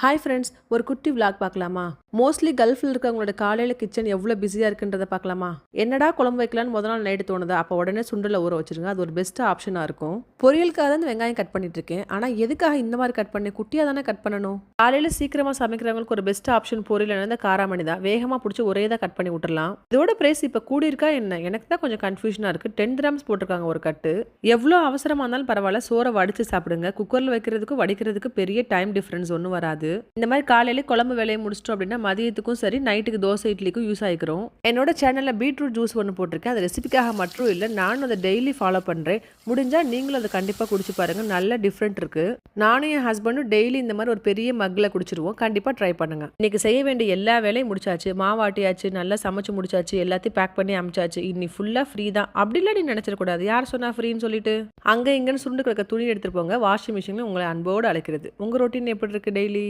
Hi friends, ஒரு குட்டி vlog பார்க்கலாமா? மோஸ்ட்லி கல்ஃபில் இருக்கவங்களோட காலையில் கிச்சன் எவ்வளோ பிஸியாக இருக்குன்றதை பார்க்கலாமா? என்னடா குழம்பு வைக்கலான்னு முதல் நாள் நைட்டு தோணுதா? அப்போ உடனே சுண்டலை ஊற வச்சிருங்க. அது ஒரு பெஸ்ட் ஆப்ஷனாக இருக்கும். பொரியலுக்காக தான் வெங்காயம் கட் பண்ணிட்டு இருக்கேன். ஆனால் எதுக்காக இந்த மாதிரி கட் பண்ணி குட்டியாக தானே கட் பண்ணணும்? காலையில் சீக்கிரமாக சமைக்கிறவங்களுக்கு ஒரு பெஸ்ட் ஆப்ஷன் பொரியல் இந்த காராமணி தான். வேகமாக பிடிச்சி ஒரே தான் கட் பண்ணி விட்டுறலாம். இதோட பிரைஸ் இப்போ கூடியிருக்கா என்ன? எனக்கு தான் கொஞ்சம் கன்ஃபியூஷனாக இருக்குது. 10 கிராம்ஸ் போட்டிருக்காங்க ஒரு கட்டு. எவ்வளோ அவசரமாக இருந்தாலும் பரவாயில்ல, சோறை வடித்து சாப்பிடுங்க. குக்கரில் வைக்கிறதுக்கு வடிக்கிறதுக்கு பெரிய டைம் டிஃப்ரென்ஸ் ஒன்றும் வராது. இந்த மாதிரி காலையில குழம்பு வேலையை முடிச்சிட்டோம் அப்படின்னா மதியத்துக்கும் சரி, நைட்டுக்கு தோசை இட்லிக்கும் யூஸ் ஆகிக்கிறோம். என்னோட சேனல்ல பீட்ரூட் ஜூஸ் ஒன்று போட்டிருக்கேன். அது ரெசிபிக்காக மட்டும் இல்லை, நானும் அதை டெய்லி ஃபாலோ பண்றேன். முடிஞ்சா நீங்களும் அதை கண்டிப்பா குடிச்சு பாருங்க. நல்ல டிஃப்ரெண்ட் இருக்கு. நானும் என் ஹஸ்பண்டும் டெய்லி இந்த மாதிரி ஒரு பெரிய மக்ல குடிச்சிருவோம். கண்டிப்பா ட்ரை பண்ணுங்க. இன்னைக்கு செய்ய வேண்டிய எல்லா வேலையும் முடிச்சாச்சு. மாவாட்டியாச்சு, நல்லா சமைச்சு முடிச்சாச்சு, எல்லாத்தையும் பேக் பண்ணி அமிச்சாச்சு. இன்னி ஃபுல்லா ஃப்ரீ தான். அப்படி இல்லை, நீ நினைச்சிடக்கூடாது. யார் சொன்னா ஃப்ரீன்னு சொல்லிட்டு அங்க இங்கன்னு சுண்டு கிடக்க துணி எடுத்துட்டு போங்க. வாஷிங் மிஷின்ல உங்களை அன்போடு அழைக்கிறது. உங்க ரொட்டீன் எப்படி இருக்கு டெய்லி?